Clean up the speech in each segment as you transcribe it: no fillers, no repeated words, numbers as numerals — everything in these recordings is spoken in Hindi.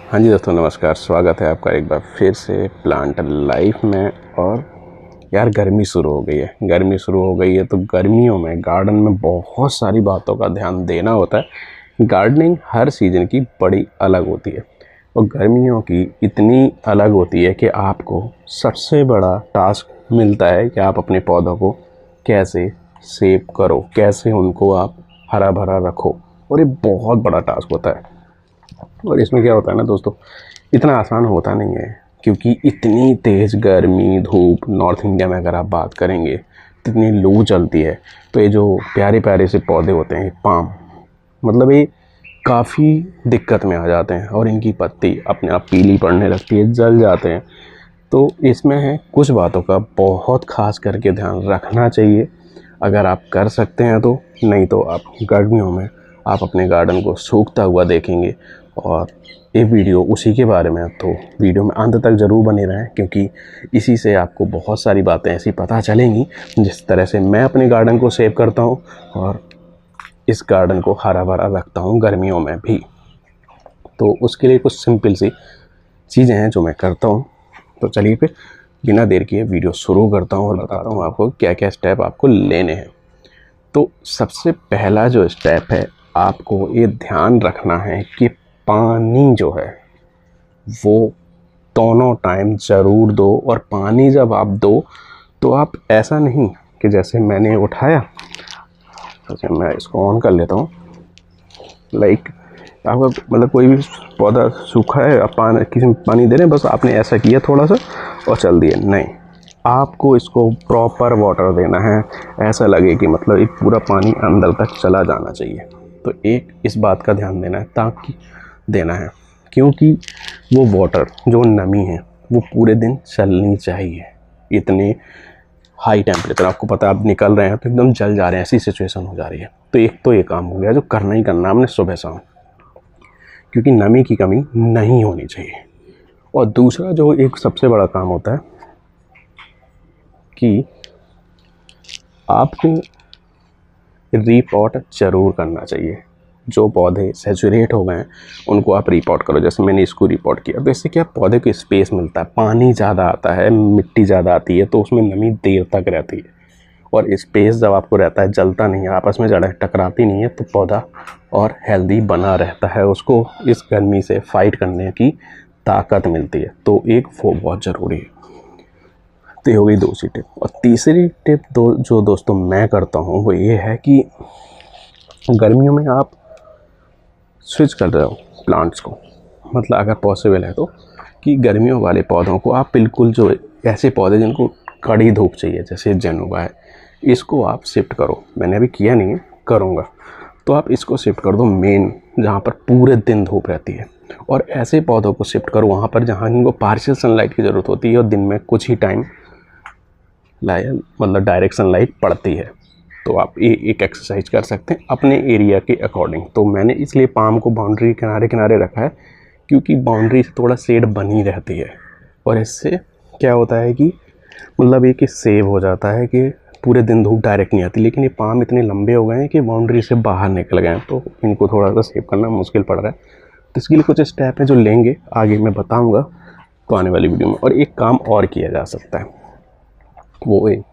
हाँ जी दोस्तों, नमस्कार। स्वागत है आपका एक बार फिर से प्लांट लाइफ में। और यार गर्मी शुरू हो गई है तो गर्मियों में गार्डन में बहुत सारी बातों का ध्यान देना होता है। गार्डनिंग हर सीज़न की बड़ी अलग होती है और गर्मियों की इतनी अलग होती है कि आपको सबसे बड़ा टास्क मिलता है कि आप अपने पौधों को कैसे सेव करो, कैसे उनको आप हरा भरा रखो। और ये बहुत बड़ा टास्क होता है। और इसमें क्या होता है ना दोस्तों, इतना आसान होता नहीं है, क्योंकि इतनी तेज़ गर्मी धूप नॉर्थ इंडिया में अगर आप बात करेंगे तो इतनी लू चलती है। तो ये जो प्यारे प्यारे से पौधे होते हैं पाम, मतलब ये काफ़ी दिक्कत में आ जाते हैं और इनकी पत्ती अपने आप पीली पड़ने लगती है, जल जाते हैं। तो इसमें है कुछ बातों का बहुत ख़ास करके ध्यान रखना चाहिए। अगर आप कर सकते हैं तो, नहीं तो आप गर्मियों में आप अपने गार्डन को सूखता हुआ देखेंगे। और ये वीडियो उसी के बारे में है, तो वीडियो में अंत तक ज़रूर बने रहें, क्योंकि इसी से आपको बहुत सारी बातें ऐसी पता चलेंगी जिस तरह से मैं अपने गार्डन को सेव करता हूँ और इस गार्डन को हरा भरा रखता हूँ गर्मियों में भी। तो उसके लिए कुछ सिंपल सी चीज़ें हैं जो मैं करता हूँ। तो चलिए फिर बिना देर किए वीडियो शुरू करता हूँ और बताता हूँ आपको क्या क्या स्टेप आपको लेने हैं। तो सबसे पहला जो स्टेप है, आपको ये ध्यान रखना है कि पानी जो है वो दोनों टाइम ज़रूर दो। और पानी जब आप दो तो आप ऐसा नहीं कि जैसे मैंने उठाया, अच्छा मैं इसको ऑन कर लेता हूँ, लाइक आपका मतलब कोई भी पौधा सूखा है, आप किसी में पानी दे रहे हैं, बस आपने ऐसा किया थोड़ा सा और चल दिए, नहीं, आपको इसको प्रॉपर वाटर देना है। ऐसा लगे कि मतलब एक पूरा पानी अंदर तक चला जाना चाहिए। तो एक इस बात का ध्यान देना है, ताकि देना है, क्योंकि वो वाटर जो नमी है वो पूरे दिन चलनी चाहिए। इतने हाई टेम्परेचर, आपको पता है आप निकल रहे हैं तो एकदम जल जा रहे हैं, ऐसी सिचुएशन हो जा रही है। तो एक तो ये काम हो गया जो करना ही करना हमने सुबह शाम, क्योंकि नमी की कमी नहीं होनी चाहिए। और दूसरा जो एक सबसे बड़ा काम होता है कि आपको रीपॉट ज़रूर करना चाहिए। जो पौधे सैचुरेट हो गए हैं उनको आप रीपॉट करो, जैसे मैंने इसको रीपॉट किया। तो इससे क्या पौधे को स्पेस मिलता है, पानी ज़्यादा आता है, मिट्टी ज़्यादा आती है, तो उसमें नमी देर तक रहती है। और स्पेस जब आपको रहता है, जलता नहीं है, आपस में जड़ें टकराती नहीं है, तो पौधा और हेल्दी बना रहता है, उसको इस गर्मी से फाइट करने की ताकत मिलती है। तो एक वो बहुत ज़रूरी है। तो ये हो गई दूसरी टिप। और तीसरी टिप जो दोस्तों मैं करता हूँ वो ये है कि गर्मियों में आप स्विच कर रहे हो प्लांट्स को, मतलब अगर पॉसिबल है तो, कि गर्मियों वाले पौधों को आप बिल्कुल, जो ऐसे पौधे जिनको कड़ी धूप चाहिए जैसे जेनुबा है, इसको आप शिफ्ट करो। मैंने अभी किया नहीं है, करूँगा। तो आप इसको शिफ्ट कर दो मेन, जहाँ पर पूरे दिन धूप रहती है। और ऐसे पौधों को शिफ्ट करो वहाँ पर जहाँ इनको पार्शियल सनलाइट की ज़रूरत होती है और दिन में कुछ ही टाइम मतलब डायरेक्ट सनलाइट पड़ती है। तो आप ये एक एक्सरसाइज कर सकते हैं अपने एरिया के अकॉर्डिंग। तो मैंने इसलिए पाम को बाउंड्री किनारे किनारे रखा है, क्योंकि बाउंड्री से थोड़ा शेड बनी रहती है। और इससे क्या होता है कि मतलब ये कि सेव हो जाता है कि पूरे दिन धूप डायरेक्ट नहीं आती। लेकिन ये पाम इतने लंबे हो गए हैं कि बाउंड्री से बाहर निकल गए हैं, तो इनको थोड़ा सा सेव करना मुश्किल पड़ रहा है। तो इसके लिए कुछ स्टेप हैं जो लेंगे, आगे मैं बताऊँगा तो आने वाली वीडियो में। और एक काम और किया जा सकता है, वो है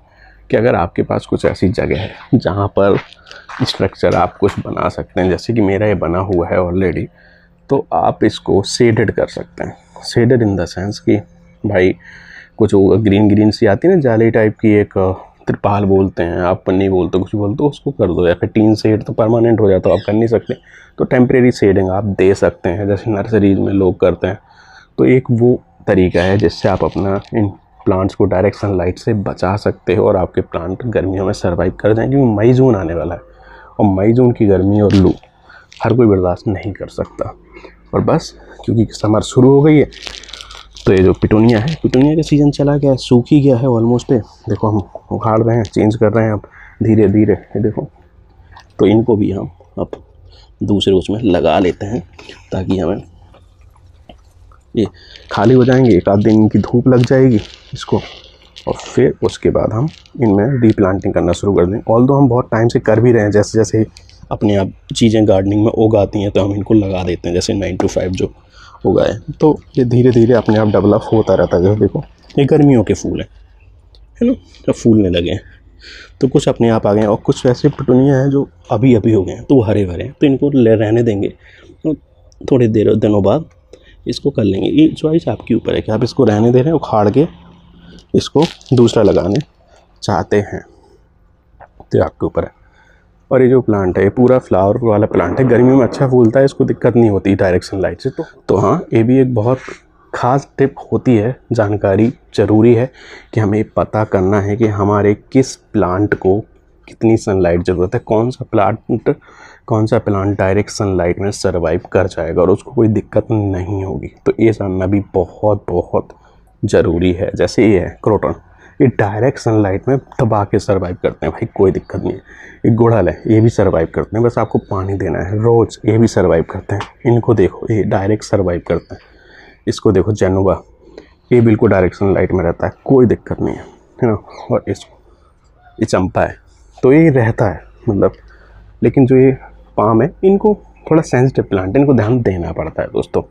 कि अगर आपके पास कुछ ऐसी जगह है जहाँ पर स्ट्रक्चर आप कुछ बना सकते हैं, जैसे कि मेरा ये बना हुआ है ऑलरेडी, तो आप इसको शेडेड कर सकते हैं। शेडेड इन द सेंस कि भाई कुछ ग्रीन ग्रीन सी आती है ना, जाली टाइप की, एक त्रिपाल बोलते हैं, आप पन्नी बोलते हो, कुछ बोलते हो, उसको कर दो। या फिर टीन शेड तो परमानेंट हो जाता है, आप कर नहीं सकते, तो टेम्परेरी शेडिंग आप दे सकते हैं, जैसे नर्सरीज में लोग करते हैं। तो एक वो तरीका है जिससे आप अपना इन प्लांट्स को डायरेक्ट सनलाइट से बचा सकते हो और आपके प्लांट गर्मियों में सर्वाइव कर जाएंगे। क्योंकि मई जून आने वाला है और मई जून की गर्मी और लू हर कोई बर्दाश्त नहीं कर सकता। और बस क्योंकि समर शुरू हो गई है, तो ये जो पिटूनिया है, पिटूनिया का सीज़न चला गया है, सूख ही गया है ऑलमोस्ट। देखो हम उखाड़ रहे हैं, चेंज कर रहे हैं अब धीरे धीरे, ये देखो। तो इनको भी हम अब दूसरे उसमें लगा लेते हैं, ताकि हमें ये खाली हो जाएंगे, एक आध दिन इनकी धूप लग जाएगी इसको, और फिर उसके बाद हम इनमें रीप्लांटिंग करना शुरू कर देंगे। ऑल्दो हम बहुत टाइम से कर भी रहे हैं, जैसे जैसे अपने आप चीज़ें गार्डनिंग में उग आती हैं तो हम इनको लगा देते हैं, जैसे 9 to 5 जो उगाए, तो ये धीरे धीरे अपने आप डेवलप होता रहता है। जैसे देखो ये गर्मियों के फूल है ना, जब फूलने लगे हैं तो कुछ अपने आप आ गए हैं, और कुछ ऐसे पिटूनिया हैं जो अभी अभी हो गए हैं तो वो हरे भरे हैं, तो इनको रहने देंगे, तो थोड़ी देर दिनों बाद इसको कर लेंगे। ये चॉइस आपके ऊपर है कि आप इसको रहने दे रहे हैं, उखाड़ के इसको दूसरा लगाने चाहते हैं, तो आपके ऊपर है। और ये जो प्लांट है ये पूरा फ्लावर वाला प्लांट है, गर्मियों में अच्छा फूलता है, इसको दिक्कत नहीं होती डायरेक्ट सनलाइट से। तो हाँ, ये भी एक बहुत ख़ास टिप होती है, जानकारी ज़रूरी है कि हमें पता करना है कि हमारे किस प्लांट को कितनी सनलाइट ज़रूरत है, कौन सा प्लांट डायरेक्ट सनलाइट में सर्वाइव कर जाएगा और उसको कोई दिक्कत नहीं होगी। तो ये जानना भी बहुत बहुत ज़रूरी है। जैसे ये है क्रोटन, ये डायरेक्ट सनलाइट में दबा के सर्वाइव करते हैं भाई, कोई दिक्कत नहीं है। ये गुड़हल है, ये भी सर्वाइव करते हैं, बस आपको पानी देना है। रोज़, ये भी सर्वाइव करते हैं। इनको देखो, ये डायरेक्ट सर्वाइव करते हैं। इसको देखो जेनुबा, ये बिल्कुल डायरेक्ट सनलाइट में रहता है, कोई दिक्कत नहीं है ना। और इसको, ये चंपा है, तो ये रहता है मतलब, लेकिन जो ये पाम है, इनको थोड़ा सेंसिटिव प्लांट है, इनको ध्यान देना पड़ता है दोस्तों।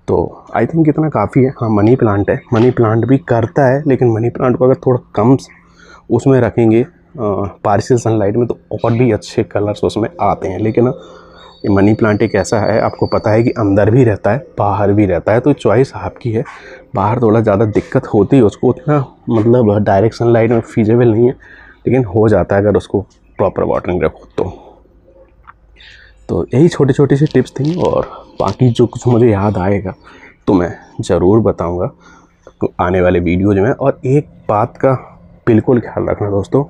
तो आई थिंक इतना काफ़ी है। हाँ, मनी प्लांट है, मनी प्लांट भी करता है, लेकिन मनी प्लांट को अगर थोड़ा कम उसमें रखेंगे पार्शियल सनलाइट में, तो और भी अच्छे कलर्स उसमें आते हैं। लेकिन ये मनी प्लांट एक ऐसा है, आपको पता है कि अंदर भी रहता है, बाहर भी रहता है, तो चॉइस आपकी है। बाहर थोड़ा ज़्यादा दिक्कत होती है उसको, उतना मतलब डायरेक्ट सनलाइट में फीजेबल नहीं है, लेकिन हो जाता है अगर उसको प्रॉपर वाटरिंग रखो तो यही छोटी छोटी सी टिप्स थी, और बाकी जो कुछ मुझे याद आएगा तो मैं ज़रूर बताऊंगा आने वाले वीडियोज में। और एक बात का बिल्कुल ख्याल रखना दोस्तों,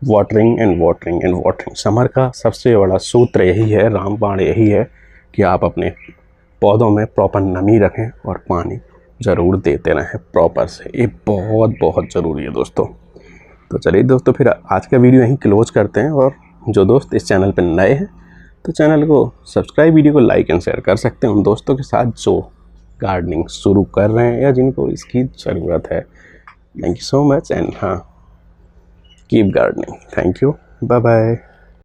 watering and watering and watering. Summer का सबसे बड़ा सूत्र यही है, रामबाण यही है कि आप अपने पौधों में प्रॉपर नमी रखें और पानी ज़रूर देते रहें प्रॉपर से। ये बहुत बहुत ज़रूरी है दोस्तों। तो चलिए दोस्तों, फिर आज का वीडियो यहीं क्लोज करते हैं। और जो दोस्त इस चैनल पर नए हैं तो चैनल को सब्सक्राइब, वीडियो को लाइक एंड शेयर कर सकते हैं उन दोस्तों के साथ जो गार्डनिंग शुरू कर रहे हैं या जिनको इसकी ज़रूरत है। Thank you so much and हाँ, keep gardening. Thank you, bye bye.